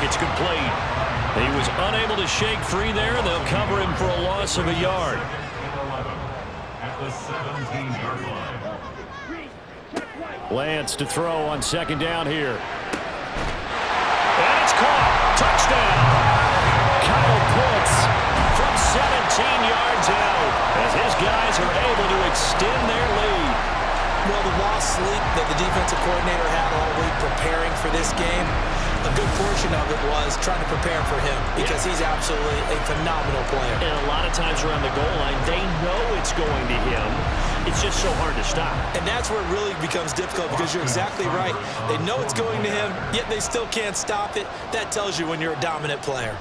It's complete. He was unable to shake free there. They'll cover him for a loss of a yard. At the 17-yard line. Lance to throw on second down here. And it's caught. Touchdown. Kyle Pitts from 17 yards out as his guys are able to extend their lead. Well, the lost sleep that the defensive coordinator had all week preparing for this game, a good portion of it was trying to prepare for him because he's absolutely a phenomenal player. And a lot of times around the goal line, they know it's going to him. It's just so hard to stop. And that's where it really becomes difficult because you're exactly right. They know it's going to him, yet they still can't stop it. That tells you when you're a dominant player.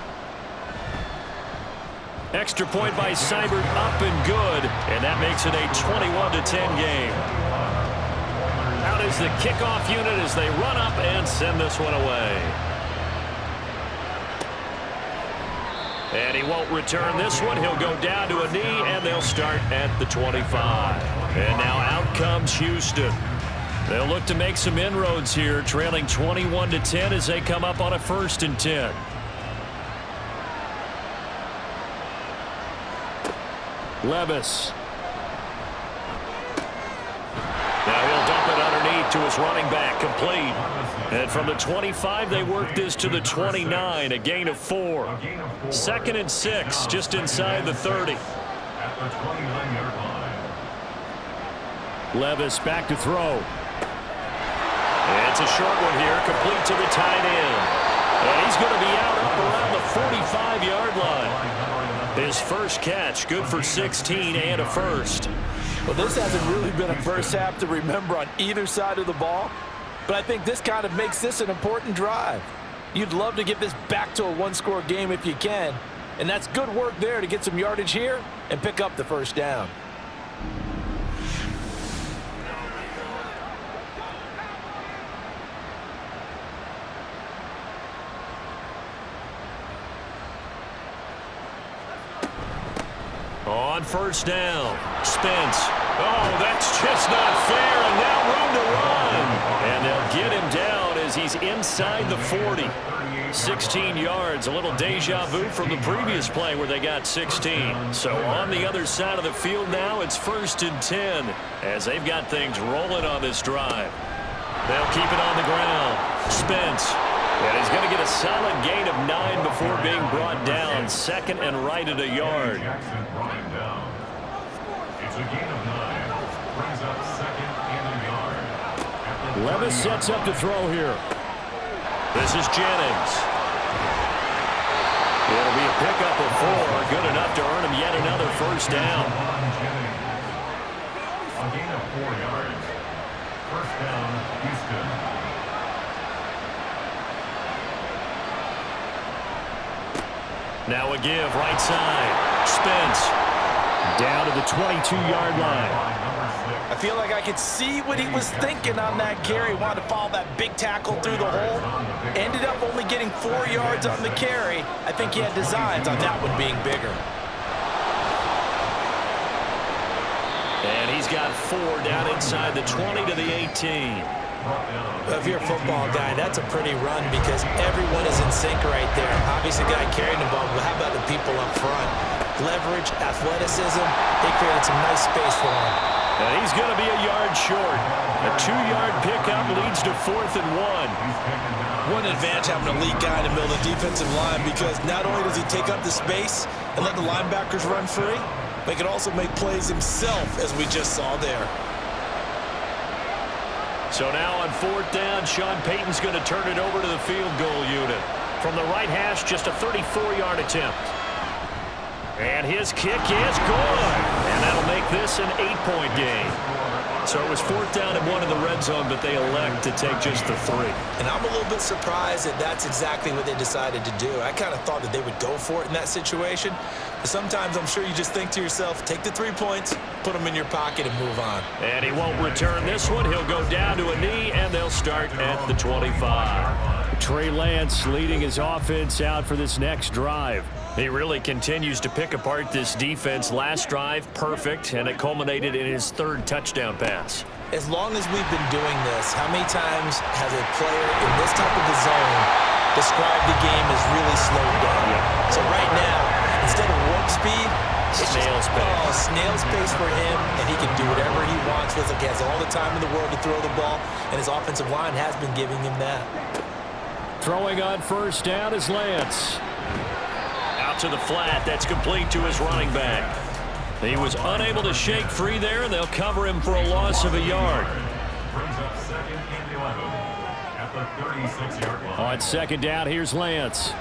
Extra point by Seibert, up and good. And that makes it a 21-10 game. Out is the kickoff unit as they run up and send this one away. And he won't return this one. He'll go down to a knee, and they'll start at the 25. And now out comes Houston. They'll look to make some inroads here, trailing 21-10 as they come up on a 1st and 10. Levis. Now he'll dump it underneath to his running back, complete. And from the 25, they work this to the 29, a gain of 4. 2nd and 6, just inside the 30. At the 29-yard line. Levis back to throw. It's a short one here, complete to the tight end. And he's going to be out up around the 45-yard line. His first catch, good for 16 and a first. Well, this hasn't really been a first half to remember on either side of the ball, but I think this kind of makes this an important drive. You'd love to get this back to a one-score game if you can, and that's good work there to get some yardage here and pick up the first down. On first down, Spence. Oh, that's just not fair, and now room to run. And they'll get him down as he's inside the 40. 16 yards, a little deja vu from the previous play where they got 16. So on the other side of the field now, it's 1st and 10 as they've got things rolling on this drive. They'll keep it on the ground. Spence. And he's going to get a solid gain of 9 before being brought down. 2nd and right at a yard. Jackson brought him down. It's a gain of 9. Brings up 2nd and a yard. Levis sets up to throw here. This is Jennings. It'll be a pickup of 4. Good enough to earn him yet another first down. A gain of 4 yards. First down, Houston. Now a give, right side. Spence down to the 22-yard line. I feel like I could see what he was thinking on that carry. Wanted to follow that big tackle through the hole. Ended up only getting 4 yards on the carry. I think he had designs on that one being bigger. And he's got 4 down inside the 20 to the 18. If you're a football guy, that's a pretty run because everyone is in sync right there. Obviously, the guy carrying the ball, but how about the people up front? Leverage, athleticism, they created some nice space for him. And he's going to be a yard short. A 2-yard pickup leads to 4th and 1. One advantage having a lead guy in the middle of the defensive line because not only does he take up the space and let the linebackers run free, but he can also make plays himself, as we just saw there. So now on 4th down, Sean Payton's going to turn it over to the field goal unit. From the right hash, just a 34-yard attempt. And his kick is good. And that'll make this an 8-point game. So it was 4th down and 1 in the red zone, but they elect to take just the 3. And I'm a little bit surprised that that's exactly what they decided to do. I kind of thought that they would go for it in that situation. But sometimes I'm sure you just think to yourself, take the 3 points, put them in your pocket, and move on. And he won't return this one. He'll go down to a knee, and they'll start at the 25. Trey Lance leading his offense out for this next drive. He really continues to pick apart this defense. Last drive, perfect, and it culminated in his 3rd touchdown pass. As long as we've been doing this, how many times has a player in this type of a zone described the game as really slowed down. So right now, instead of warp speed, snail's pace. Snail's pace for him, and he can do whatever he wants. Feels like he has all the time in the world to throw the ball, and his offensive line has been giving him that. Throwing on first down is Lance. Out to the flat. That's complete to his running back. He was unable to shake free there, and they'll cover him for a loss of a yard. Brings up second and 11 at the 36-yard line. On second down, here's Lance.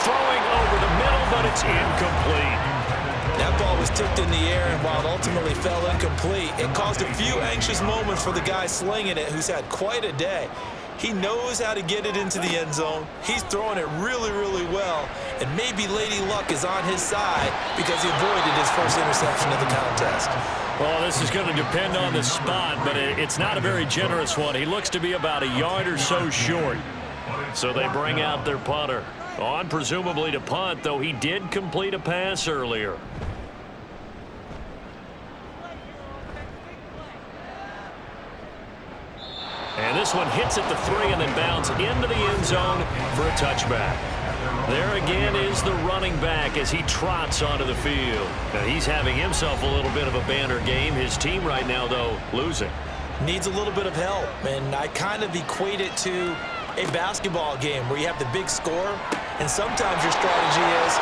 Throwing over the middle, but it's incomplete. That ball was tipped in the air, and while it ultimately fell incomplete, it caused a few anxious moments for the guy slinging it, who's had quite a day. He knows how to get it into the end zone. He's throwing it really, really well, and maybe Lady Luck is on his side because he avoided his first interception of the contest. Well, this is going to depend on the spot, but it's not a very generous one. He looks to be about a yard or so short. So they bring out their punter. On presumably to punt, though he did complete a pass earlier. And this one hits at the 3 and then bounds into the end zone for a touchback. There again is the running back as he trots onto the field. Now he's having himself a little bit of a banner game. His team right now, though, losing. Needs a little bit of help, and I kind of equate it to a basketball game where you have the big score, and sometimes your strategy is,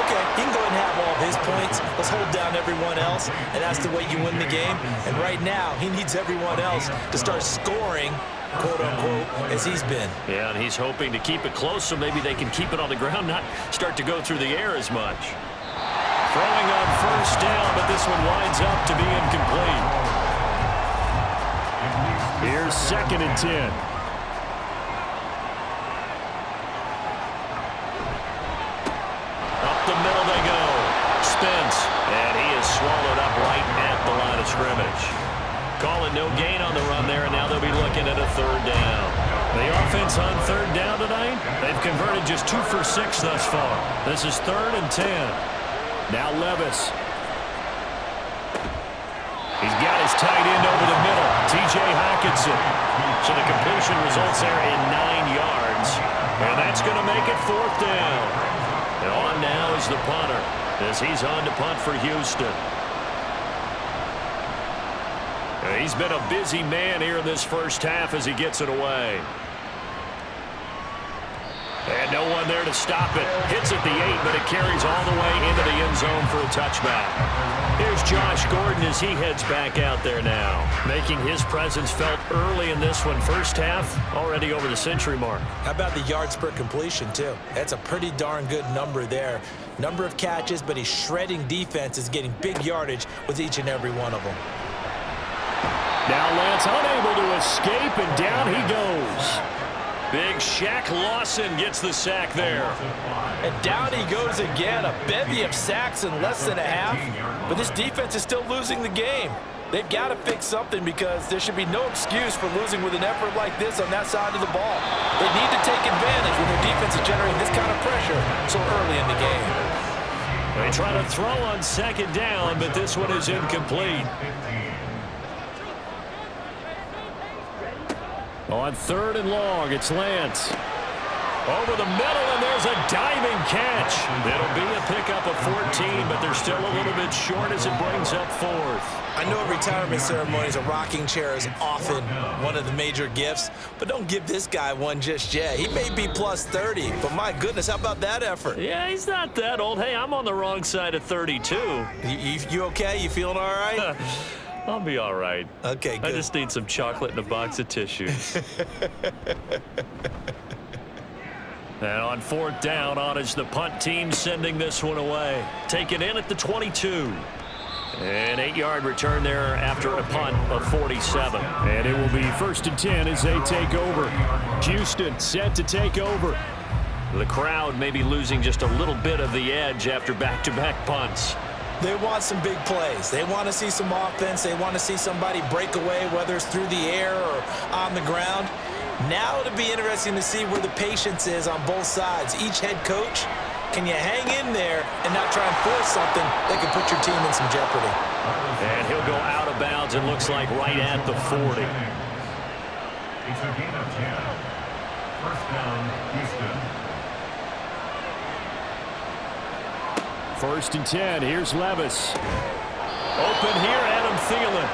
okay, he can go ahead and have all of his points. Let's hold down everyone else, and that's the way you win the game. And right now, he needs everyone else to start scoring, quote-unquote, as he's been. Yeah, and he's hoping to keep it close so maybe they can keep it on the ground, not start to go through the air as much. Throwing on first down, but this one winds up to be incomplete. Here's second and 10. Up the middle they go. Spence, and he is swallowed up right at the line of scrimmage. Calling no gain on the run there, and now they'll be looking at a third down. The offense on third down tonight, they've converted just 2 for 6 thus far. This is 3rd and 10. Now Levis. He's got his tight end over the middle, T.J. Hockenson. So the completion results there in 9 yards, and that's going to make it 4th down. And on now is the punter as he's on to punt for Houston. He's been a busy man here in this first half as he gets it away. And no one there to stop it. Hits at the 8, but it carries all the way into the end zone for a touchback. Here's Josh Gordon as he heads back out there now, making his presence felt early in this one. First half, already over the century mark. How about the yards per completion, too? That's a pretty darn good number there. Number of catches, but he's shredding defenses, getting big yardage with each and every one of them. Now Lance unable to escape, and down he goes. Big Shaq Lawson gets the sack there. And down he goes again. A bevy of sacks in less than a half. But this defense is still losing the game. They've got to fix something because there should be no excuse for losing with an effort like this on that side of the ball. They need to take advantage when their defense is generating this kind of pressure so early in the game. They try to throw on second down, but this one is incomplete. On 3rd and long, it's Lance. Over the middle, and there's a diving catch. It'll be a pickup of 14, but they're still a little bit short as it brings up 4th. I know at retirement ceremonies, a rocking chair is often one of the major gifts, but don't give this guy one just yet. He may be plus 30, but my goodness, how about that effort? Yeah, he's not that old. Hey, I'm on the wrong side of 32. You okay? You feeling all right? I'll be all right. Okay, good. I just need some chocolate and a box of tissues. And on 4th down, on is the punt team sending this one away. Taken in at the 22. An 8-yard return there after a punt of 47. And it will be 1st and 10 as they take over. Houston set to take over. The crowd may be losing just a little bit of the edge after back-to-back punts. They want some big plays. They want to see some offense. They want to see somebody break away, whether it's through the air or on the ground. Now it'll be interesting to see where the patience is on both sides. Each head coach, can you hang in there and not try and force something that can put your team in some jeopardy? And he'll go out of bounds, it looks like, right at the 40. It's a gain of 10. First down, Houston. 1st and 10. Here's Levis. Open here, Adam Thielen.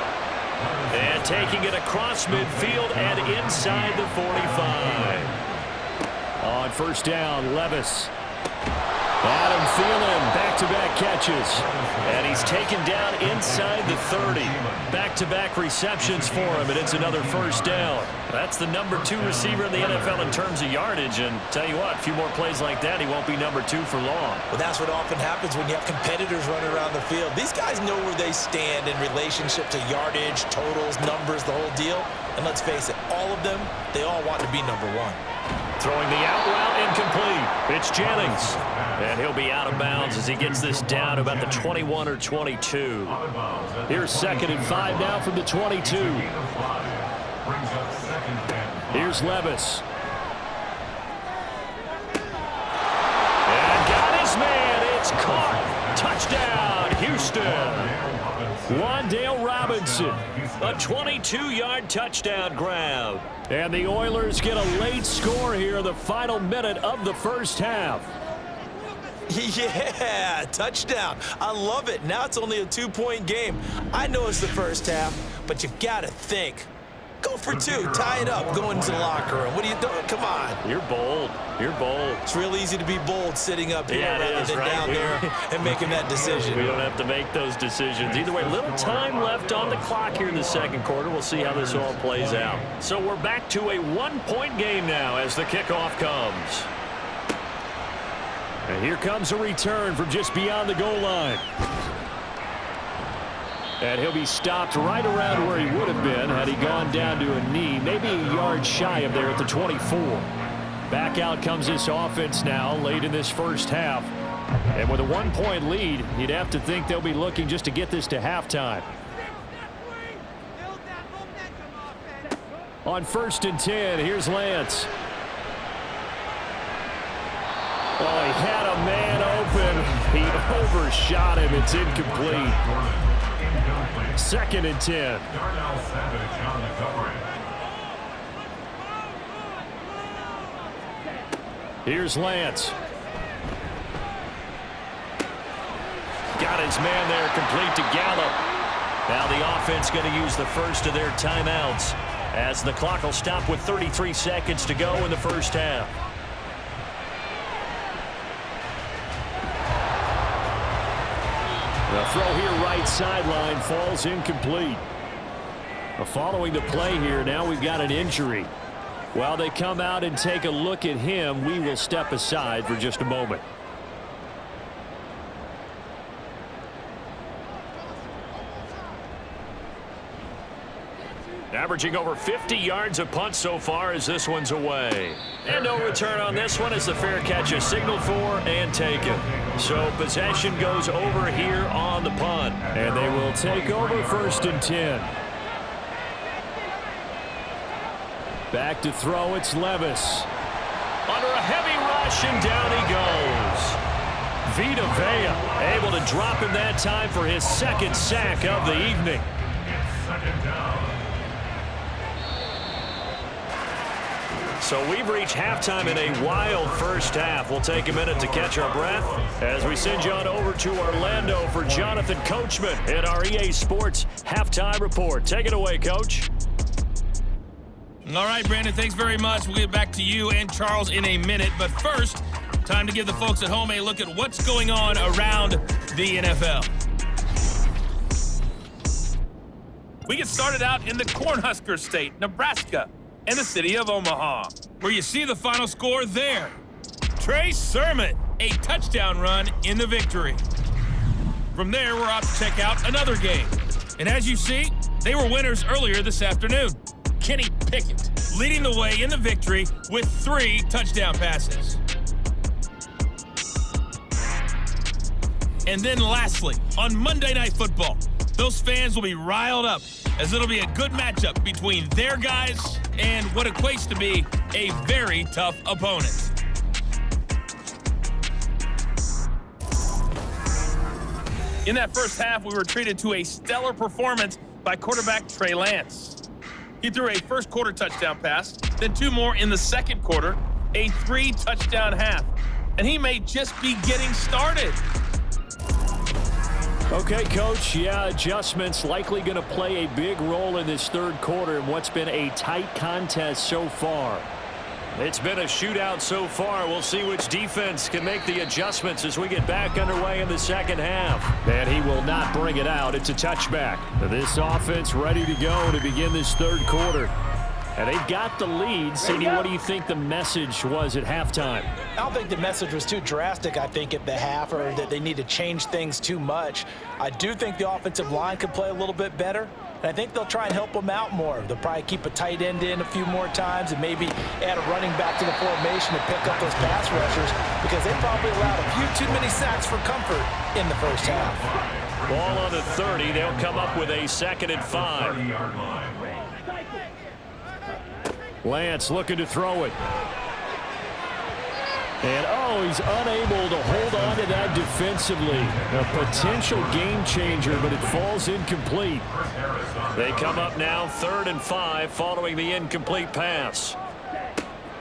And taking it across midfield and inside the 45. On 1st down, Levis. Adam Thielen, back-to-back catches. And he's taken down inside the 30. Back-to-back receptions for him, and it's another 1st down. That's the number 2 receiver in the NFL in terms of yardage. And tell you what, a few more plays like that, he won't be number 2 for long. Well, that's what often happens when you have competitors running around the field. These guys know where they stand in relationship to yardage, totals, numbers, the whole deal. And let's face it, all of them, they all want to be number 1. Throwing the out route incomplete. It's Jennings. And he'll be out of bounds as he gets this down to about the 21 or 22. Here's 2nd and 5 now from the 22. Here's Levis. And got his man. It's caught. Touchdown, Houston. Wan'Dale Robinson, a 22-yard touchdown grab. And the Oilers get a late score here in the final minute of the 1st half. Yeah, touchdown. I love it. Now it's only a 2-point game. I know it's the 1st half, but you've got to think. Go for 2. Tie it up. Go into the locker room. What are you doing? Come on. You're bold. You're bold. It's real easy to be bold sitting up here rather than right? down there and making that decision. We don't have to make those decisions. Either way, little time left on the clock here in the 2nd quarter. We'll see how this all plays out. So we're back to a 1-point game now as the kickoff comes. And here comes a return from just beyond the goal line. And he'll be stopped right around where he would have been had he gone down to a knee, maybe a yard shy of there at the 24. Back out comes this offense now late in this 1st half. And with a 1-point lead, you'd have to think they'll be looking just to get this to halftime. On 1st and 10, here's Lance. Oh, he had a man open. He overshot him. It's incomplete. 2nd and 10. Here's Lance. Got his man there, complete to Gallup. Now the offense going to use the first of their timeouts as the clock will stop with 33 seconds to go in the 1st half. The throw here right sideline falls incomplete. Following the play here, now we've got an injury. While they come out and take a look at him, we will step aside for just a moment. Averaging over 50 yards a punt so far as this one's away. And no return on this one as the fair catch is signaled for and taken. So possession goes over here on the punt. And they will take over 1st and 10. Back to throw, it's Levis. Under a heavy rush, and down he goes. Vita Vea able to drop him that time for his 2nd sack of the evening. So we've reached halftime in a wild 1st half. We'll take a minute to catch our breath as we send you on over to Orlando for Jonathan Coachman at our EA Sports Halftime Report. Take it away, Coach. All right, Brandon, thanks very much. We'll get back to you and Charles in a minute. But first, time to give the folks at home a look at what's going on around the NFL. We get started out in the Cornhusker State, Nebraska, and the city of Omaha, where you see the final score there. Trey Sermon, a touchdown run in the victory. From there, we're off to check out another game. And as you see, they were winners earlier this afternoon. Kenny Pickett leading the way in the victory with 3 touchdown passes. And then lastly, on Monday Night Football, those fans will be riled up as it'll be a good matchup between their guys and what equates to be a very tough opponent. In that 1st half, we were treated to a stellar performance by quarterback Trey Lance. He threw a first-quarter touchdown pass, then 2 more in the second quarter, a 3-touchdown half. And he may just be getting started. Okay, Coach, yeah, adjustments likely going to play a big role in this third quarter in what's been a tight contest so far. It's been a shootout so far. We'll see which defense can make the adjustments as we get back underway in the second half. And he will not bring it out. It's a touchback. This offense ready to go to begin this third quarter. And they've got the lead. Sadie, what do you think the message was at halftime? I don't think the message was too drastic, I think, at the half, or that they need to change things too much. I do think the offensive line could play a little bit better. And I think they'll try and help them out more. They'll probably keep a tight end in a few more times and maybe add a running back to the formation to pick up those pass rushers, because they probably allowed a few too many sacks for comfort in the first half. Ball on the 30. They'll come up with a 2nd and 5. Lance looking to throw it. And, oh, he's unable to hold on to that defensively. A potential game changer, but it falls incomplete. They come up now 3rd and 5 following the incomplete pass.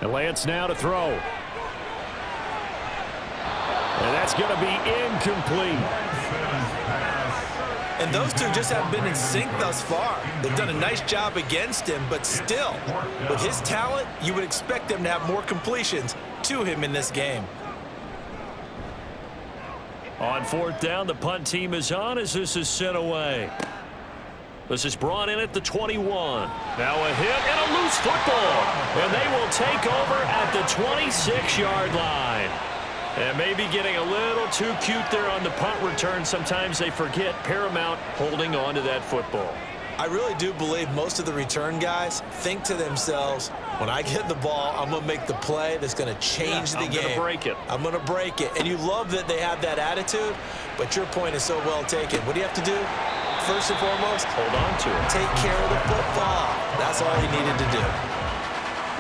And Lance now to throw. And that's going to be incomplete. And those two just haven't been in sync thus far. They've done a nice job against him, but still, with his talent, you would expect them to have more completions to him in this game. On 4th down, the punt team is on as this is sent away. This is brought in at the 21. Now a hit and a loose football. And they will take over at the 26-yard line. And maybe getting a little too cute there on the punt return. Sometimes they forget paramount holding on to that football. I really do believe most of the return guys think to themselves, when I get the ball, I'm going to make the play that's going to change the game. I'm going to break it. I'm going to break it. And you love that they have that attitude, but your point is so well taken. What do you have to do? First and foremost, hold on to it. Take care of the football. That's all he needed to do.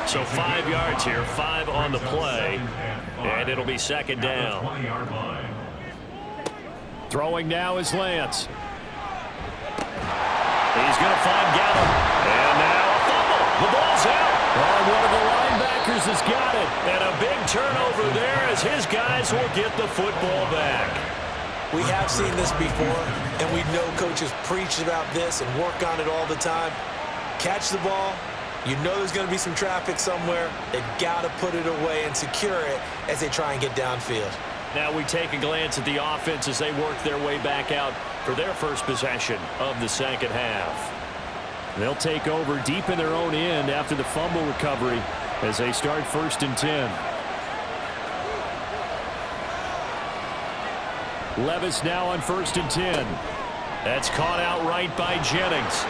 So 5 yards here, 5 on the play, and it'll be 2nd down. Throwing now is Lance. He's going to find Gallup. And now a fumble. The ball's out. Oh, one of the linebackers has got it. And a big turnover there as his guys will get the football back. We have seen this before, and we know coaches preach about this and work on it all the time. Catch the ball. You know there's going to be some traffic somewhere. They've got to put it away and secure it as they try and get downfield. Now we take a glance at the offense as they work their way back out for their first possession of the second half. They'll take over deep in their own end after the fumble recovery as they start 1st and 10. Levis now on 1st and 10. That's caught outright by Jennings.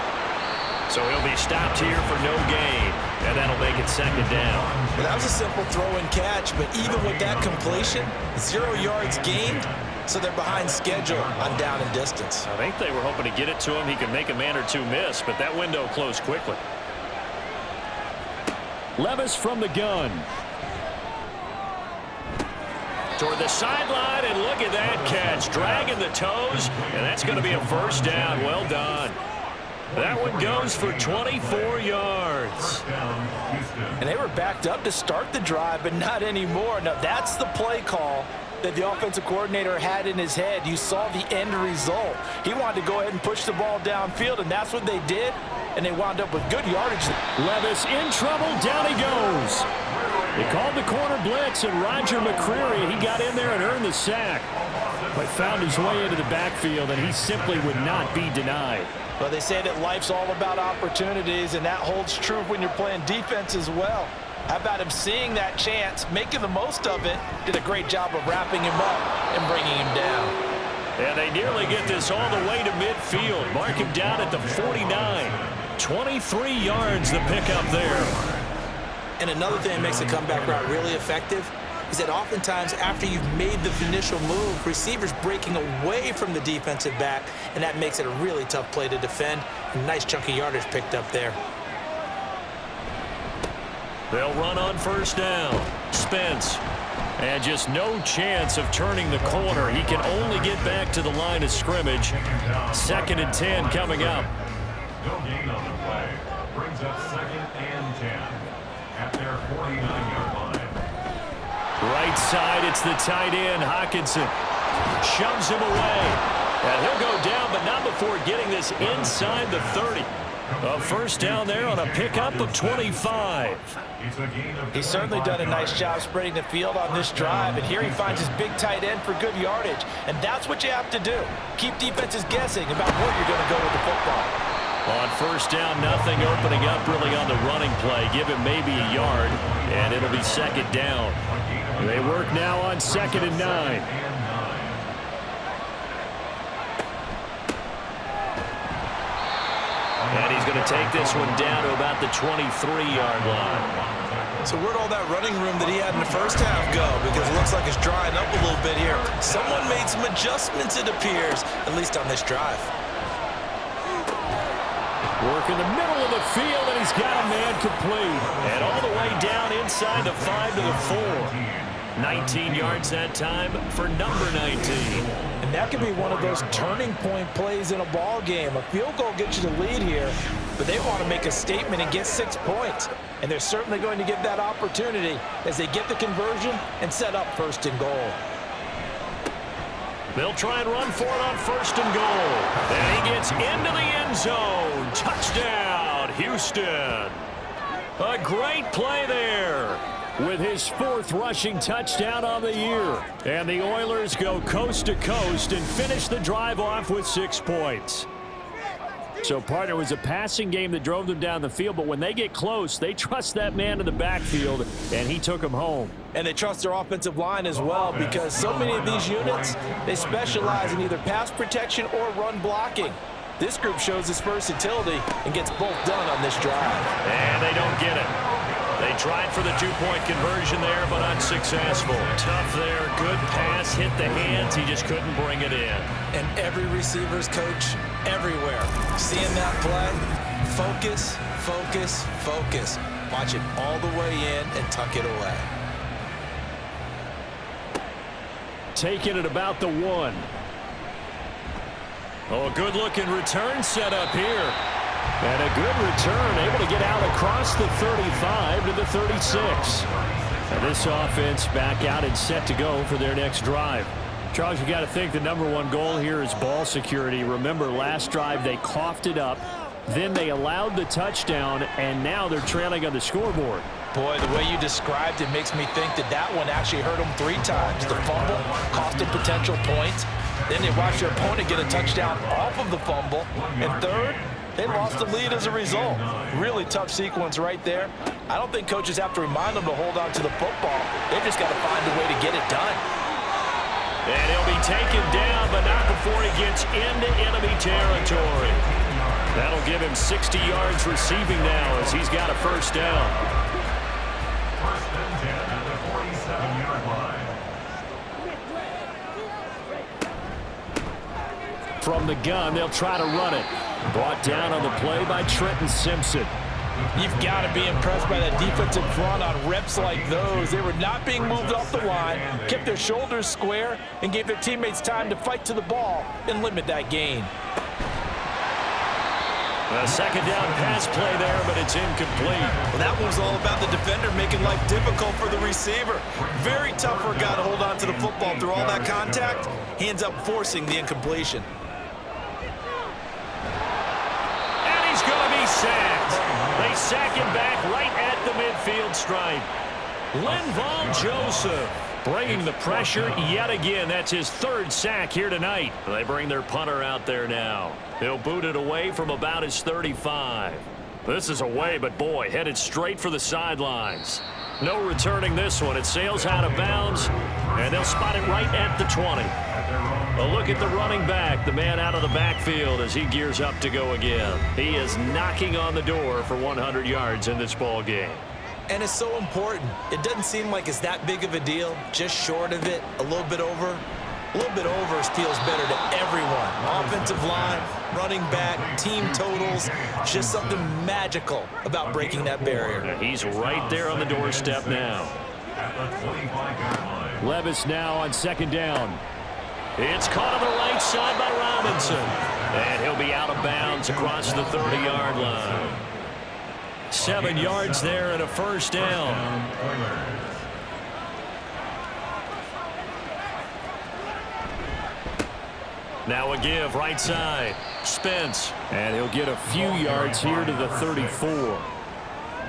So he'll be stopped here for no gain, and that'll make it 2nd down. Well, that was a simple throw and catch, but even with that completion, 0 yards gained, so they're behind schedule on down and distance. I think they were hoping to get it to him. He could make a man or two miss, but that window closed quickly. Levis from the gun. Toward the sideline, and look at that catch. Dragging the toes, and that's going to be a 1st down. Well done. That one goes for 24 yards. And they were backed up to start the drive, but not anymore. Now, that's the play call that the offensive coordinator had in his head. You saw the end result. He wanted to go ahead and push the ball downfield, and that's what they did, and they wound up with good yardage. Levis in trouble. Down he goes. They called the corner blitz, and Roger McCreary, he got in there and earned the sack, but found his way into the backfield, and he simply would not be denied. Well, they say that life's all about opportunities, and that holds true when you're playing defense as well. How about him seeing that chance, making the most of it, did a great job of wrapping him up and bringing him down. And they nearly get this all the way to midfield. Mark him down at the 49. 23 yards the pickup there. And another thing that makes the comeback route really effective is that oftentimes after you've made the initial move, receivers breaking away from the defensive back, and that makes it a really tough play to defend. A nice chunky yardage picked up there. They'll run on 1st down. Spence. And just no chance of turning the corner. He can only get back to the line of scrimmage. 2nd and 10 coming up. No gain on the play. Brings Brings up 2nd and 10 at their 49-yard line. Right side, it's the tight end, Hockenson. Shoves him away. And he'll go down, but not before getting this inside the 30. A first down there on a pickup of 25. He's certainly done a nice job spreading the field on this drive, and here he finds his big tight end for good yardage. And that's what you have to do. Keep defenses guessing about where you're going to go with the football. On first down, nothing opening up really on the running play. Give him maybe a yard, and it'll be second down. They work now on 2nd and 9. And he's going to take this one down to about the 23-yard line. So where'd all that running room that he had in the first half go? Because it looks like it's drying up a little bit here. Someone made some adjustments, it appears, at least on this drive. Work in the middle of the field, and he's got a man complete. And all the way down inside the 5 to the 4. 19 yards that time for number 19. And that could be one of those turning point plays in a ball game. A field goal gets you the lead here, but they want to make a statement and get 6 points. And they're certainly going to get that opportunity as they get the conversion and set up 1st and goal. They'll try and run for it on 1st and goal. And he gets into the end zone. Touchdown, Houston. A great play there with his 4th rushing touchdown on the year. And the Oilers go coast to coast and finish the drive off with 6 points. So, partner, it was a passing game that drove them down the field, but when they get close, they trust that man in the backfield, and he took them home. And they trust their offensive line as well, because so many of these units, they specialize in either pass protection or run blocking. This group shows its versatility and gets both done on this drive. And they don't get it. They tried for the 2-point conversion there, but unsuccessful. Tough there. Good pass. Hit the hands. He just couldn't bring it in. And every receiver's coach everywhere. Seeing that play, focus, focus, focus. Watch it all the way in and tuck it away. Taking it about the 1. Oh, a good-looking return set up here. And a good return, able to get out across the 35 to the 36. And this offense back out and set to go for their next drive. Charles, you got to think the #1 goal here is ball security. Remember, last drive they coughed it up, then they allowed the touchdown, and now they're trailing on the scoreboard. Boy, the way you described it makes me think that that one actually hurt them 3 times. The fumble cost them potential points. Then they watched their opponent get a touchdown off of the fumble. And third, they lost the lead as a result. Really tough sequence right there. I don't think coaches have to remind them to hold on to the football. They've just got to find a way to get it done. And he'll be taken down, but not before he gets into enemy territory. That'll give him 60 yards receiving now as he's got a first down. 1st and 10 at the 47-yard line. From the gun, they'll try to run it. Brought down on the play by Trenton Simpson. You've got to be impressed by that defensive front on reps like those. They were not being moved off the line, kept their shoulders square, and gave their teammates time to fight to the ball and limit that gain. A second down pass play there, but it's incomplete. Well, that was all about the defender making life difficult for the receiver. Very tough for a guy to hold on to the football through all that contact. He ends up forcing the incompletion. And he's going to be sacked. They sack him back right at the midfield stripe. Linval Joseph bringing the pressure yet again. That's his 3rd sack here tonight. They bring their punter out there now. He'll boot it away from about his 35. This is away, but boy, headed straight for the sidelines. No returning this one. It sails out of bounds, and they'll spot it right at the 20. A look at the running back, the man out of the backfield as he gears up to go again. He is knocking on the door for 100 yards in this ball game. And it's so important. It doesn't seem like it's that big of a deal, just short of it, a little bit over. A little bit over feels better to everyone. Offensive line, running back, team totals, just something magical about breaking that barrier. And he's right there on the doorstep now. Levis now on 2nd down. It's caught on the right side by Robinson. And he'll be out of bounds across the 30-yard line. 7 yards there and a first down. Now a give right side. Spence. And he'll get a few yards here to the 34.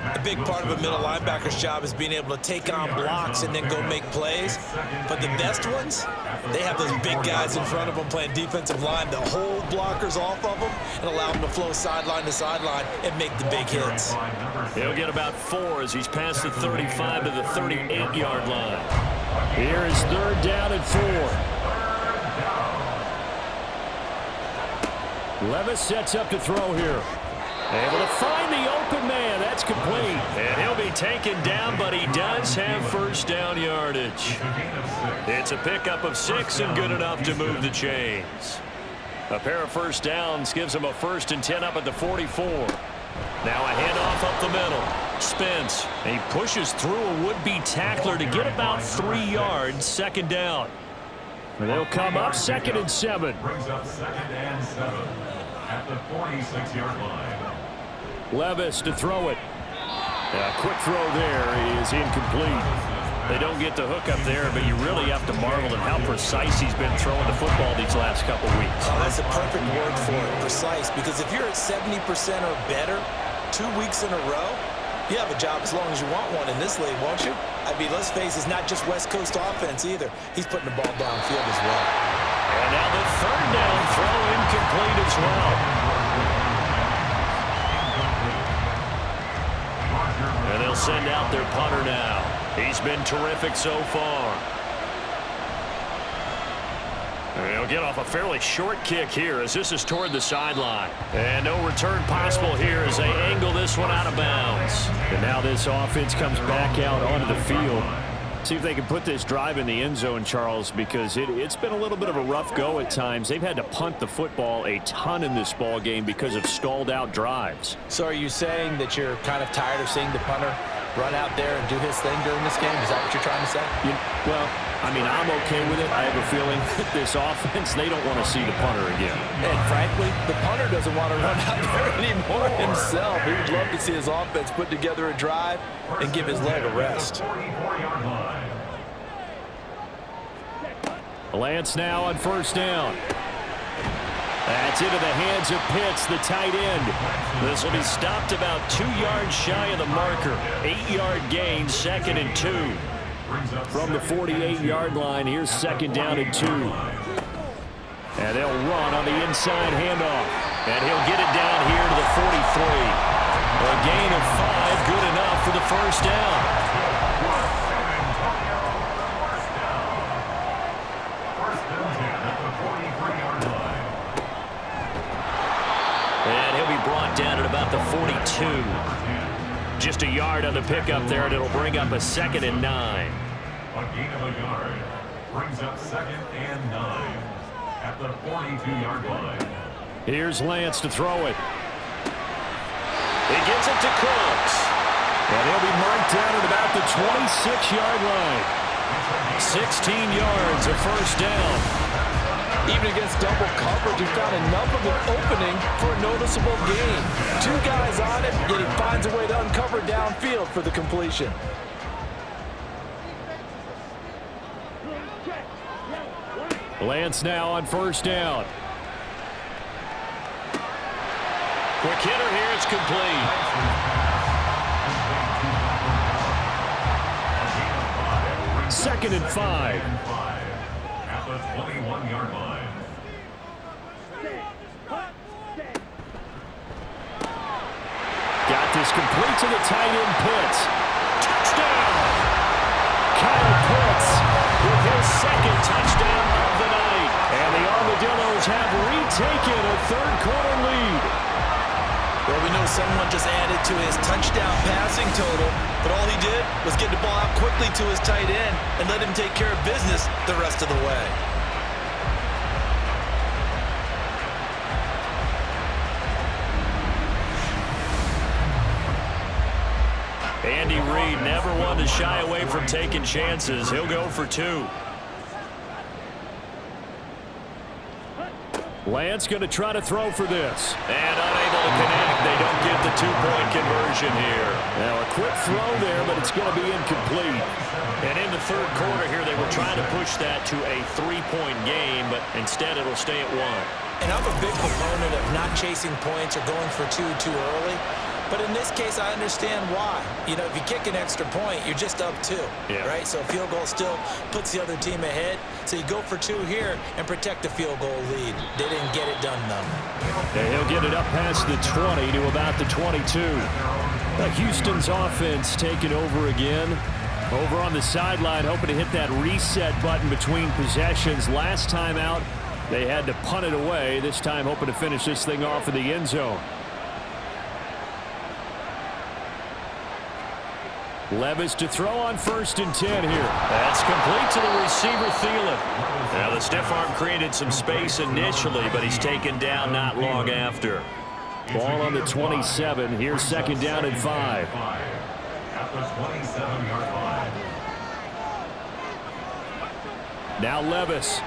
A big part of a middle linebacker's job is being able to take on blocks and then go make plays. But the best ones, they have those big guys in front of them playing defensive line that hold blockers off of them and allow them to flow sideline to sideline and make the big hits. He'll get about 4 as he's past the 35 to the 38-yard line. Here is 3rd down and 4. Levis sets up to throw here. Able to find the open man. That's complete. And he'll be taken down, but he does have first down yardage. It's a pickup of 6 and good enough to move the chains. A pair of first downs gives him a 1st and 10 up at the 44. Now a handoff up the middle. Spence. He pushes through a would-be tackler to get about 3 yards. 2nd down. And they'll come up 2nd and 7. Brings up 2nd and 7 at the 46-yard line. Levis to throw it. A quick throw there is incomplete. They don't get the hook up there, but you really have to marvel at how precise he's been throwing the football these last couple weeks. Oh, that's a perfect word for it, precise, because if you're at 70% or better 2 weeks in a row, you have a job as long as you want one in this league, won't you? I mean, let's face it, it's not just West Coast offense either. He's putting the ball downfield as well. And now the 3rd down throw incomplete as well. And they'll send out their punter now. He's been terrific so far. And he'll get off a fairly short kick here as this is toward the sideline. And no return possible here as they angle this one out of bounds. And now this offense comes back out onto the field. See if they can put this drive in the end zone, Charles, because it's been a little bit of a rough go at times. They've had to punt the football a ton in this ball game because of stalled out drives. So are you saying that you're kind of tired of seeing the punter run out there and do his thing during this game? Is that what you're trying to say? Well, I mean, I'm okay with it. I have a feeling that this offense, they don't want to see the punter again. And frankly, the punter doesn't want to run out there anymore himself. He would love to see his offense put together a drive and give his leg a rest. Lance now on 1st down. That's into the hands of Pitts, the tight end. This will be stopped about 2 yards shy of the marker. 8-yard gain, 2nd and 2. From the 48-yard line, here's 2nd down and 2. And they'll run on the inside handoff. And he'll get it down here to the 43. A gain of 5, good enough for the first down. And he'll be brought down at about the 42. Just a yard on the pickup there, and it'll bring up a 2nd and 9. A gain of a yard brings up 2nd and 9 at the 42-yard line. Here's Lance to throw it. He gets it to Cooks. And he'll be marked down at about the 26-yard line. 16 yards, a first down. Even against double coverage, he found enough of an opening for a noticeable gain. 2 guys on it, yet he finds a way to uncover downfield for the completion. Lance now on 1st down. Quick hitter here, it's complete. Second and 5. At the 21-yard line. Got this complete to the tight end, Pitts. Touchdown! Kyle Pitts with his 2nd touchdown of the night. And the Armadillos have retaken a 3rd-quarter lead. Well, we know someone just added to his touchdown passing total, but all he did was get the ball out quickly to his tight end and let him take care of business the rest of the way. Andy Reid never one to shy away from taking chances. He'll go for 2. Lance going to try to throw for this. And unable to connect. They don't get the two-point conversion here. Now a quick throw there, but it's going to be incomplete. And in the third quarter here, they were trying to push that to a three-point game, but instead it'll stay at one. And I'm a big proponent of not chasing points or going for two too early. But in this case, I understand why. You know, if you kick an extra point, you're just up two, right? So a field goal still puts the other team ahead. So you go for two here and protect the field goal lead. They didn't get it done, though. And he'll get it up past the 20 to about the 22. Houston's offense taking over again. Over on the sideline, hoping to hit that reset button between possessions. Last time out, they had to punt it away. This time, hoping to finish this thing off in the end zone. Levis to throw on 1st and 10 here. That's complete to the receiver, Thielen. Now, the stiff arm created some space initially, but he's taken down not long after. Ball on the 27. Here's 2nd down and 5. At the 27-yard line. Now Levis.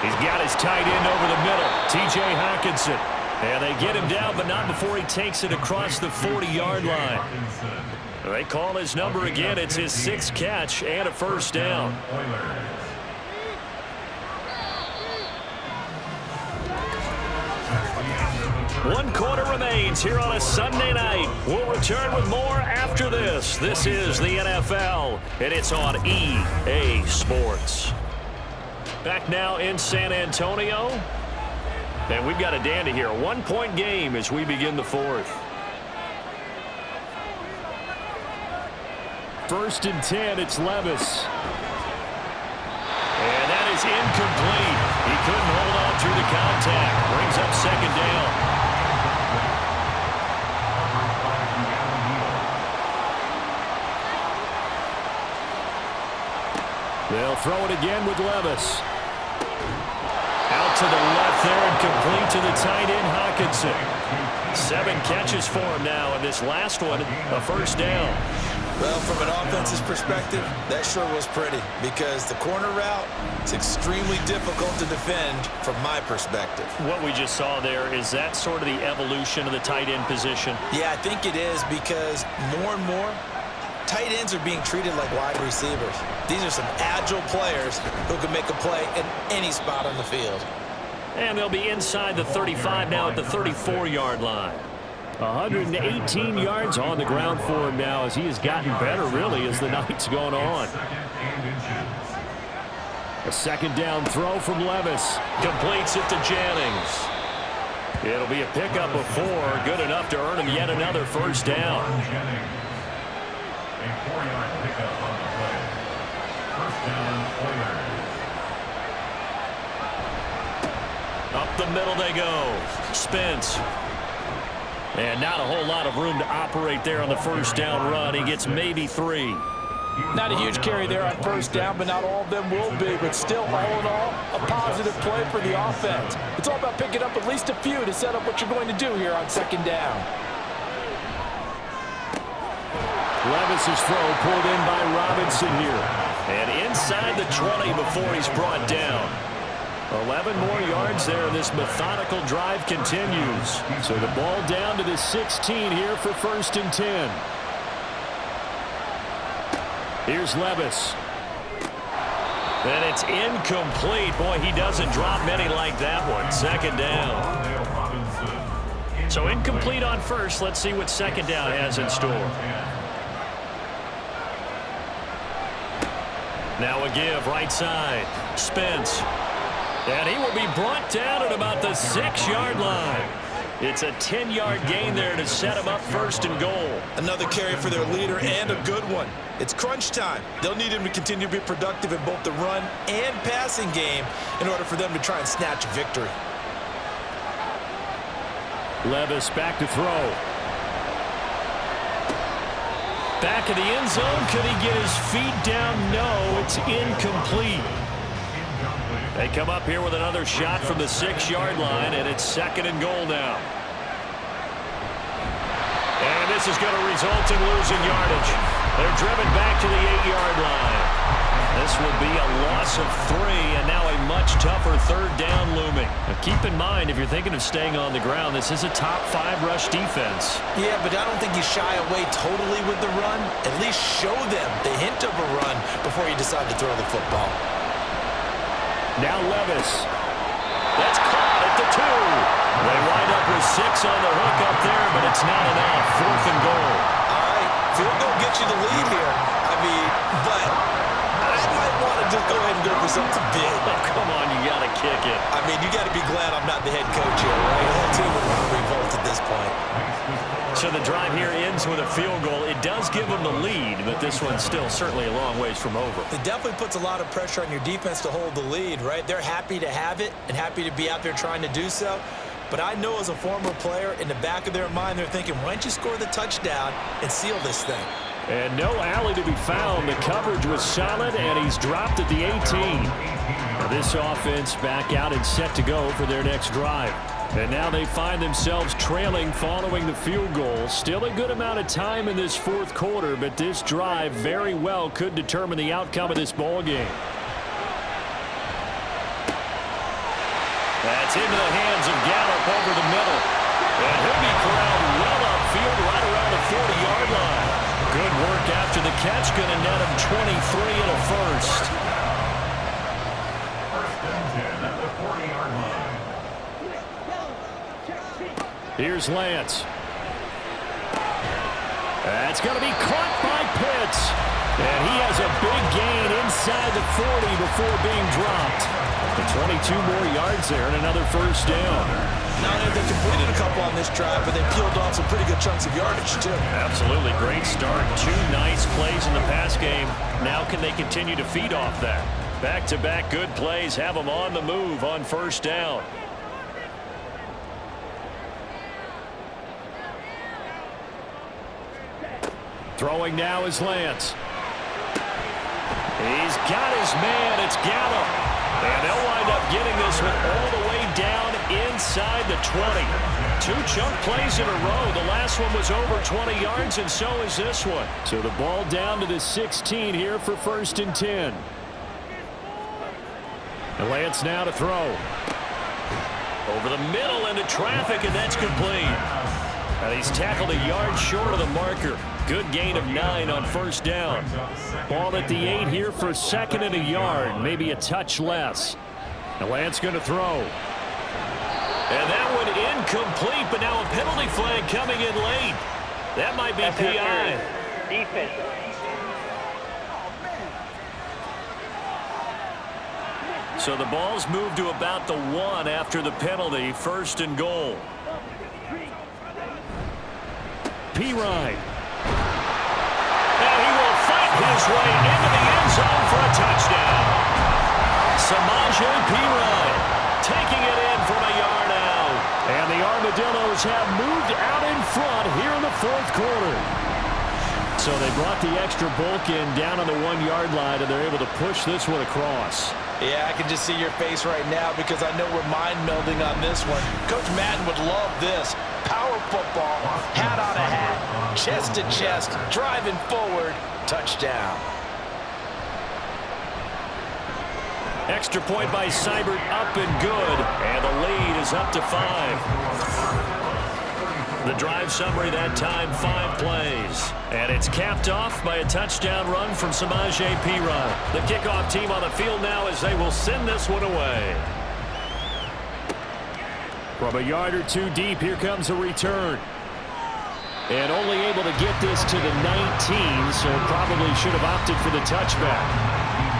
He's got his tight end over the middle, T.J. Hawkinson. And they get him down, but not before he takes it across the 40-yard line. They call his number again. It's his 6th catch and a 1st down. One quarter remains here on a Sunday night. We'll return with more after this. This is the NFL, and it's on EA Sports. Back now in San Antonio. And we've got a dandy here. A 1-point game as we begin the 4th. 1st and 10, it's Levis. And that is incomplete. He couldn't hold on through the contact. Brings up 2nd down. They'll throw it again with Levis. Out to the left there and complete to the tight end, Hawkinson. 7 catches for him now, and this last one, a 1st down. Well, from an offense's perspective, that sure was pretty because the corner route is extremely difficult to defend from my perspective. What we just saw there, is that sort of the evolution of the tight end position? Yeah, I think it is because more and more, tight ends are being treated like wide receivers. These are some agile players who can make a play in any spot on the field. And they'll be inside the 35 now at the 34-yard line. 118 yards on the ground for him now as he has gotten better, really, as the night's gone on. A 2nd down throw from Levis. Completes it to Jennings. It'll be a pickup of 4, good enough to earn him yet another 1st down. A 4-yard pickup on the play. 1st down, Oilers. Up the middle they go. Spence. And not a whole lot of room to operate there on the 1st down run. He gets maybe 3. Not a huge carry there on 1st down, but not all of them will be. But still, all in all, a positive play for the offense. It's all about picking up at least a few to set up what you're going to do here on 2nd down. Levis's throw pulled in by Robinson here. And inside the 20 before he's brought down. 11 more yards there, and this methodical drive continues. So the ball down to the 16 here for 1st and 10. Here's Levis. And it's incomplete. Boy, he doesn't drop many like that one. 2nd down. So incomplete on 1st. Let's see what 2nd down has in store. Now a give, right side. Spence. And he will be brought down at about the 6-yard line. It's a 10-yard gain there to set him up 1st and goal. Another carry for their leader and a good one. It's crunch time. They'll need him to continue to be productive in both the run and passing game in order for them to try and snatch a victory. Levis back to throw. Back of the end zone. Could he get his feet down? No, it's incomplete. They come up here with another shot from the 6-yard line, and it's 2nd and goal now. And this is going to result in losing yardage. They're driven back to the 8-yard line. This will be a loss loss of 3, and now a much tougher third down looming. Now keep in mind, if you're thinking of staying on the ground, this is a top 5 rush defense. Yeah, but I don't think you shy away totally with the run. At least show them the hint of a run before you decide to throw the football. Now Levis. That's caught at the 2. They wind up with 6 on the hook up there, but it's not enough. 4th and goal. All right, field goal gets you the lead here. I mean, but I might want to just go ahead and go for something big. Oh, come on, you got to kick it. I mean, you got to be glad I'm not the head coach here, right? The whole team would want to revolt at this point. So the drive here ends with a field goal. It does give them the lead, but this one's still certainly a long ways from over. It definitely puts a lot of pressure on your defense to hold the lead, right? They're happy to have it and happy to be out there trying to do so. But I know as a former player, in the back of their mind, they're thinking, why don't you score the touchdown and seal this thing? And no alley to be found. The coverage was solid, and he's dropped at the 18. Now this offense back out and set to go for their next drive. And now they find themselves trailing following the field goal. Still a good amount of time in this 4th quarter, but this drive very well could determine the outcome of this ball game. That's into the hands of Gallup over the middle. And he'll be corralled well upfield right around the 40-yard line. Good work after the catch. Going to net him 23 and a first. First and 10 at the 40-yard line. Here's Lance. That's going to be caught by Pitts. And he has a big gain inside the 40 before being dropped. The 22 more yards there and another first down. Not only have they completed a couple on this drive, but they peeled off some pretty good chunks of yardage, too. Absolutely. Great start. 2 nice plays in the pass game. Now can they continue to feed off that? Back-to-back good plays have them on the move on first down. Throwing now is Lance. He's got his man. It's Gallup. And they'll wind up getting this one all the way down inside the 20. 2 chunk plays in a row. The last one was over 20 yards, and so is this one. So the ball down to the 16 here for first and 10. And Lance now to throw. Over the middle into traffic, and that's complete. And he's tackled a yard short of the marker. Good gain of 9 on first down. Ball at the 8 here for 2nd and a yard. Maybe a touch less. And Lance going to throw. And that one incomplete, but now a penalty flag coming in late. That might be PI. Defense. So the ball's moved to about the 1 after the penalty. First and goal. Pirine. And he will fight his way into the end zone for a touchdown. Samaje Pirine taking it in from a yard out. And the Armadillos have moved out in front here in the 4th quarter. So they brought the extra bulk in down on the 1-yard line, and they're able to push this one across. Yeah, I can just see your face right now because I know we're mind melding on this one. Coach Madden would love this. Power football, hat on a hat, chest to chest, driving forward, touchdown. Extra point by Seibert, up and good, and the lead is up to 5. The drive summary that time, 5 plays. And it's capped off by a touchdown run from Samaje Pirine. The kickoff team on the field now as they will send this one away. From a yard or 2 deep, here comes a return. And only able to get this to the 19, so probably should have opted for the touchback.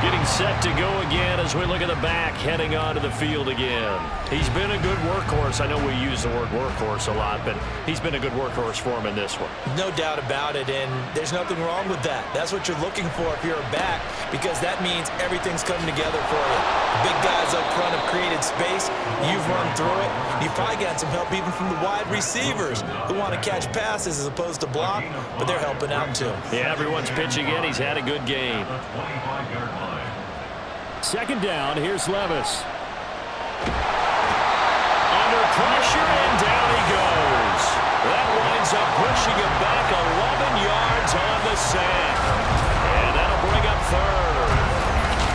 Getting set to go again as we look at the back, heading onto the field again. He's been a good workhorse. I know we use the word workhorse a lot, but he's been a good workhorse for him in this one. No doubt about it, and there's nothing wrong with that. That's what you're looking for if you're a back, because that means everything's coming together for you. Big guys up front have created space. You've run through it. You've probably gotten some help even from the wide receivers who want to catch passes as opposed to block, but they're helping out too. Yeah, everyone's pitching in. He's had a good game. 25-yard line. Second down, here's Levis. Under pressure, and down he goes. That winds up pushing him back 11 yards on the sack. And that'll bring up 3rd.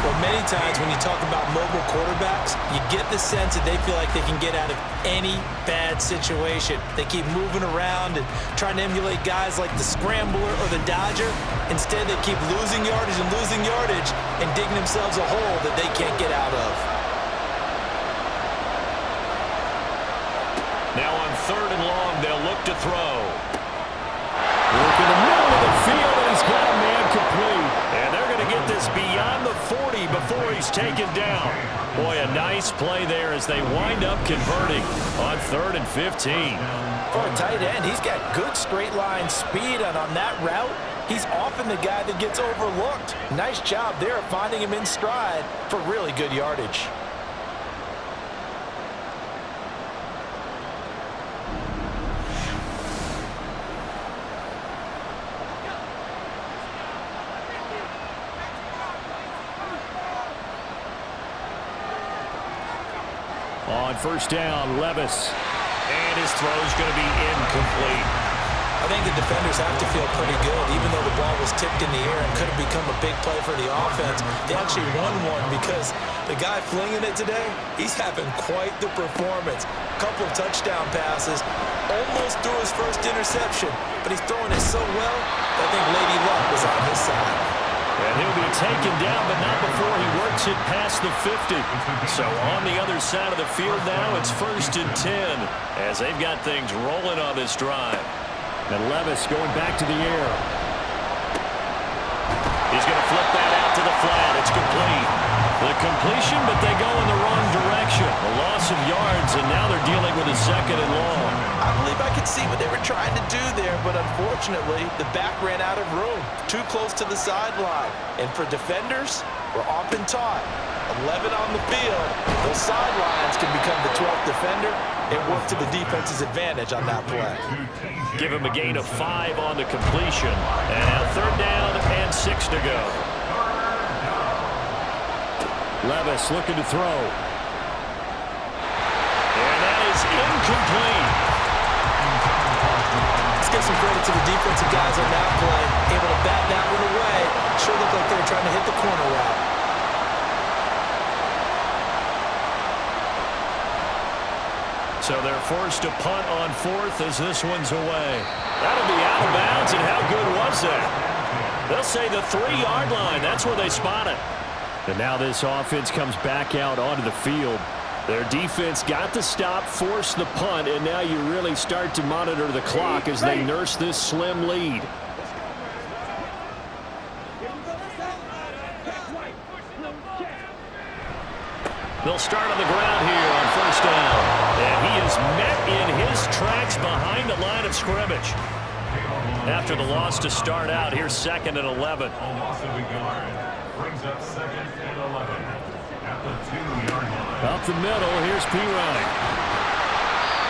Well, many times when you talk about mobile quarterbacks, you get the sense that they feel like they can get out of any bad situation. They keep moving around and trying to emulate guys like the Scrambler or the Dodger. Instead, they keep losing yardage and digging themselves a hole that they can't get out of. Now on 3rd and long, they'll look to throw. Look in the middle of the field, and he's got a man complete. And they're going to get this beyond the 40 before he's taken down. Boy, a nice play there as they wind up converting on 3rd and 15. For a tight end, he's got good straight line speed, and on that route, he's often the guy that gets overlooked. Nice job there of finding him in stride for really good yardage. On 1st down, Levis. And his throw's going to be incomplete. I think the defenders have to feel pretty good, even though the ball was tipped in the air and could have become a big play for the offense. They actually won one because the guy flinging it today, he's having quite the performance. Couple of touchdown passes, almost threw his first interception, but he's throwing it so well, I think Lady Luck was on his side. And he'll be taken down, but not before he works it past the 50. So on the other side of the field now, it's 1st and 10 as they've got things rolling on this drive. And Levis going back to the air. He's going to flip that out to the flat. It's complete. The completion, but they go in the wrong direction. A loss of yards, and now they're dealing with a 2nd and long. I believe I could see what they were trying to do there, but unfortunately, the back ran out of room. Too close to the sideline. And for defenders, we're often taught, 11 on the field, those sidelines can become the 12th defender. It worked to the defense's advantage on that play. Give him a gain of 5 on the completion. And now 3rd down and 6 to go. Levis looking to throw. And that is incomplete. Let's give some credit to the defensive guys on that play. Able to bat that one away. Sure looked like they were trying to hit the corner route. So they're forced to punt on 4th as this one's away. That'll be out of bounds, and how good was that? They'll say the 3-yard line. That's where they spot it. And now this offense comes back out onto the field. Their defense got the stop, forced the punt, and now you really start to monitor the clock as they nurse this slim lead. They'll start on the ground here on 1st down. And he is met in his tracks behind the line of scrimmage. After the loss to start out, here's 2nd and 11. A loss of a yard. Brings up 2nd and 11 at the 2-yard line. Up the middle, here's Pirine.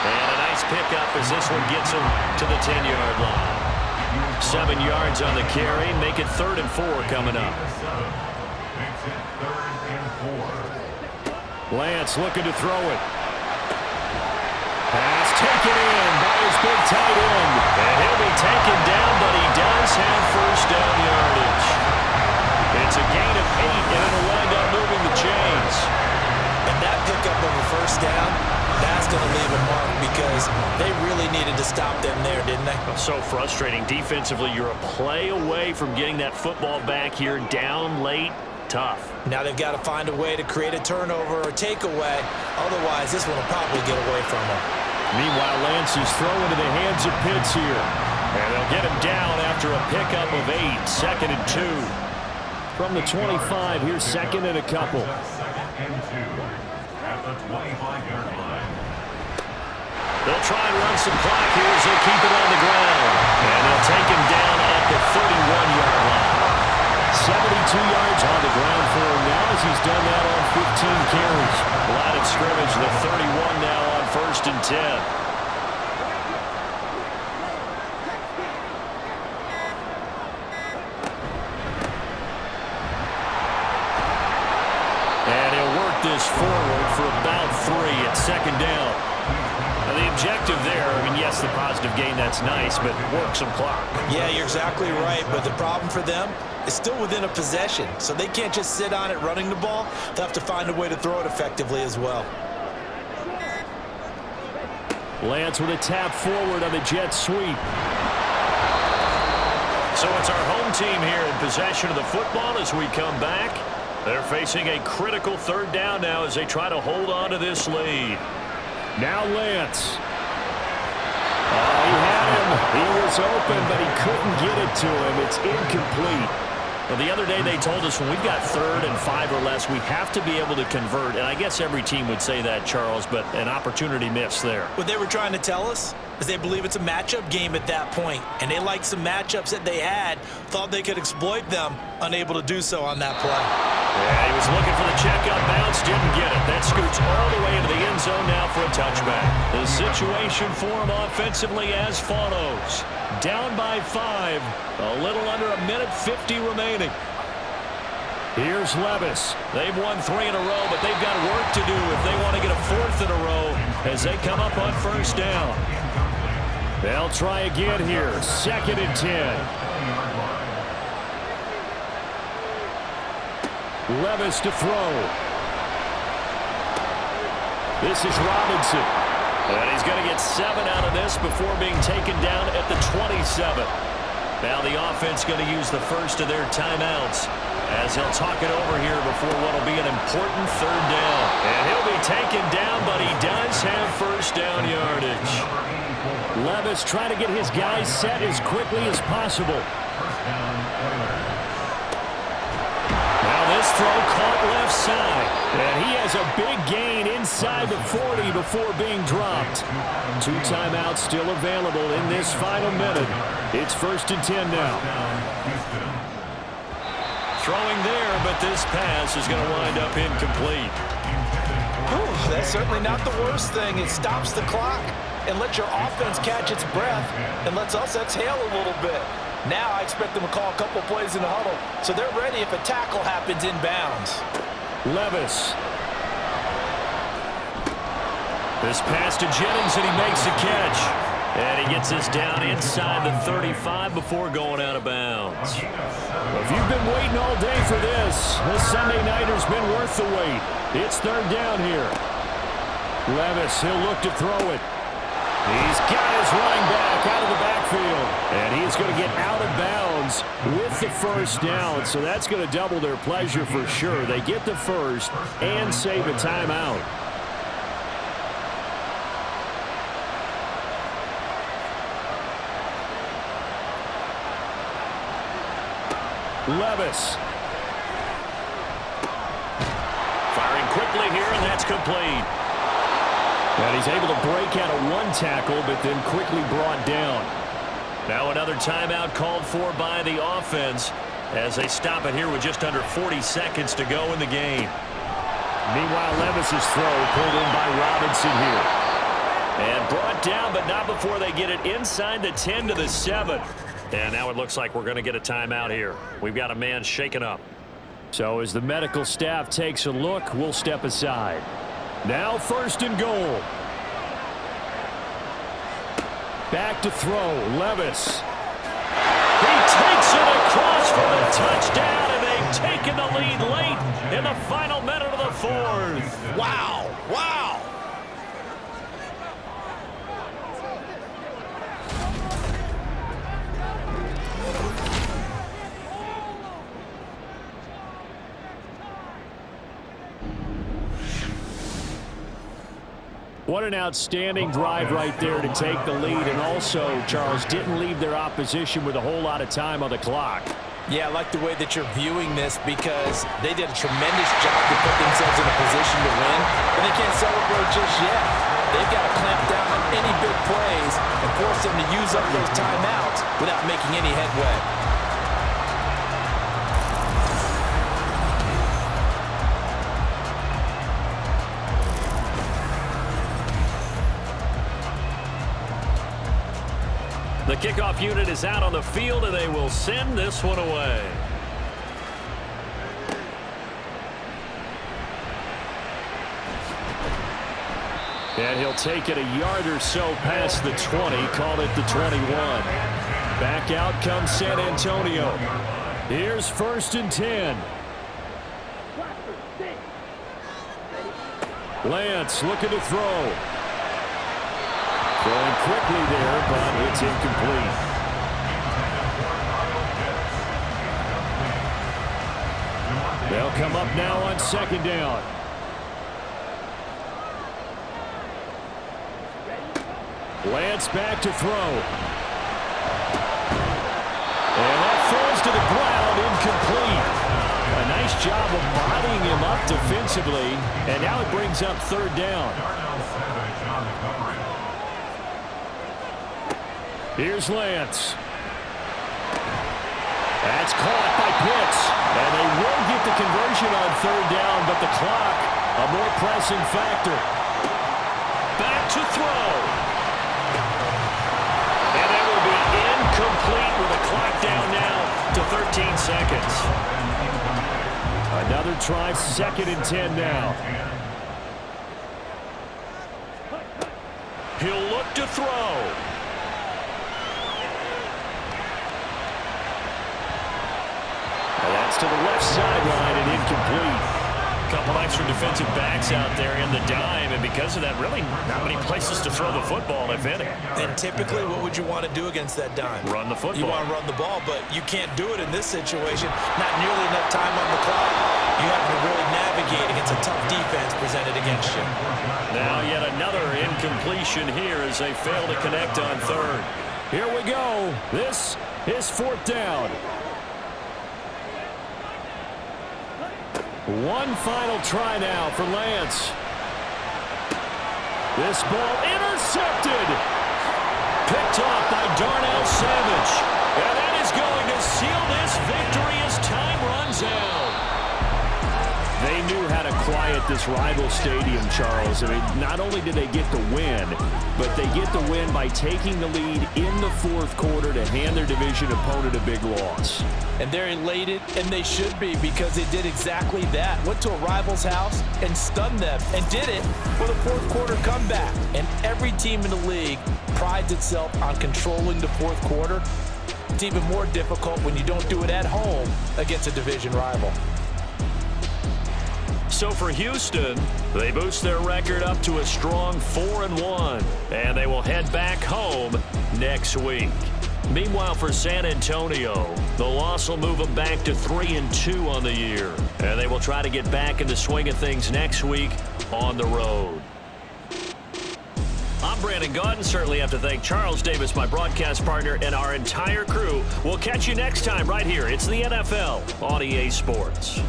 And a nice pickup as this one gets him to the 10-yard line. 7 yards on the carry, make it 3rd and 4 coming up. Makes it 3rd and 4. Lance looking to throw it. Pass taken in by his big tight end. And he'll be taken down, but he does have 1st down yardage. It's a gain of 8, and it'll wind up moving the chains. And that pickup of a 1st down, that's going to leave a mark because they really needed to stop them there, didn't they? So frustrating. Defensively, you're a play away from getting that football back here down late. Tough. Now they've got to find a way to create a turnover or takeaway. Otherwise, this one will probably get away from them. Meanwhile, Lance is throwing to the hands of Pitts here. And they'll get him down after a pickup of 8. 2nd and 2. From the 25, here's 2nd and a couple. 2nd and 2 at the 25-yard line. They'll try and run some clock here as they keep it on the ground. And they'll take him down at the 31-yard line. 72 yards on the ground for him now as he's done that on 15 carries. Line of scrimmage, the 31 now on 1st and 10. And he'll work this forward for about 3 at 2nd down. The objective there, I mean, yes, the positive gain, that's nice, but work some clock. Yeah, you're exactly right, but the problem for them is still within a possession, so they can't just sit on it running the ball. They'll have to find a way to throw it effectively as well. Lance with a tap forward on the jet sweep. So it's our home team here in possession of the football as we come back. They're facing a critical third down now as they try to hold on to this lead. Now Lance. He had him. He was open, but he couldn't get it to him. It's incomplete. Well, the other day they told us when we've got 3rd and 5 or less, we have to be able to convert. And I guess every team would say that, Charles, but an opportunity missed there. What they were trying to tell us is they believe it's a matchup game at that point, and they liked some matchups that they had, thought they could exploit them, unable to do so on that play. Yeah, he was looking for the check up bounce, didn't get it. That scoots all the way into the end zone now for a touchback. The situation for him offensively as follows. Down by 5, a little under a minute 50 remaining. Here's Levis. They've won 3 in a row, but they've got work to do if they want to get a 4th in a row as they come up on first down. They'll try again here. 2nd and 10. Levis to throw. This is Robinson. And he's going to get 7 out of this before being taken down at the 27. Now the offense going to use the first of their timeouts as he'll talk it over here before what will be an important 3rd down. And he'll be taken down, but he does have first down yardage. Levis trying to get his guys set as quickly as possible. Now this throw caught left side. And he has a big gain inside the 40 before being dropped. 2 timeouts still available in this final minute. It's 1st and 10 now. Throwing there, but this pass is going to wind up incomplete. That's certainly not the worst thing. It stops the clock and lets your offense catch its breath and lets us exhale a little bit. Now I expect them to call a couple plays in the huddle, so they're ready if a tackle happens inbounds. Levis. This pass to Jennings, and he makes a catch. And he gets this down inside the 35 before going out of bounds. Well, if you've been waiting all day for this Sunday nighter's been worth the wait. It's 3rd down here. Levis, he'll look to throw it. He's got his running back out of the backfield. And he's going to get out of bounds with the first down. So that's going to double their pleasure for sure. They get the first and save a timeout. Levis. Firing quickly here, and that's complete. And he's able to break out of 1 tackle, but then quickly brought down. Now another timeout called for by the offense as they stop it here with just under 40 seconds to go in the game. Meanwhile, Levis's throw pulled in by Robinson here. And brought down, but not before they get it inside the 10 to the 7. And now it looks like we're going to get a timeout here. We've got a man shaken up. So as the medical staff takes a look, we'll step aside. Now 1st and goal. Back to throw. Levis. He takes it across for the touchdown, and they've taken the lead late in the final minute of the 4th. Wow. Wow. What an outstanding drive right there to take the lead. And also, Charles, didn't leave their opposition with a whole lot of time on the clock. Yeah, I like the way that you're viewing this because they did a tremendous job to put themselves in a position to win, but they can't celebrate just yet. They've got to clamp down on any big plays and force them to use up those timeouts without making any headway. The kickoff unit is out on the field, and they will send this one away. And he'll take it a yard or so past the 20, call it the 21. Back out comes San Antonio. Here's 1st and 10. Lance looking to throw. Throwing quickly there, but it's incomplete. They'll come up now on 2nd down. Lance back to throw. And that falls to the ground, incomplete. A nice job of bodying him up defensively, and now it brings up 3rd down. Here's Lance. That's caught by Pitts, and they will get the conversion on 3rd down, but the clock, a more pressing factor. Back to throw. And that will be incomplete with the clock down now to 13 seconds. Another try, 2nd and 10 now. He'll look to throw. And that's to the left sideline and incomplete. A couple extra defensive backs out there in the dime, and because of that, really not many places to throw the football, if any. And typically, what would you want to do against that dime? Run the football. You want to run the ball, but you can't do it in this situation. Not nearly enough time on the clock. You have to really navigate against a tough defense presented against you. Now yet another incompletion here as they fail to connect on 3rd. Here we go. This is 4th down. One final try now for Lance. This ball intercepted. Picked off by Darnell Savage. And that is going to seal this victory as time runs out. They knew how to quiet this rival stadium, Charles. I mean, not only did they get the win, but they get the win by taking the lead in the 4th quarter to hand their division opponent a big loss. And they're elated, and they should be, because they did exactly that. Went to a rival's house and stunned them, and did it with a 4th quarter comeback. And every team in the league prides itself on controlling the 4th quarter. It's even more difficult when you don't do it at home against a division rival. So for Houston, they boost their record up to a strong 4-1, and they will head back home next week. Meanwhile, for San Antonio, the loss will move them back to 3-2 on the year, and they will try to get back in the swing of things next week on the road. I'm Brandon Gaudin. Certainly have to thank Charles Davis, my broadcast partner, and our entire crew. We'll catch you next time right here. It's the NFL on EA Sports.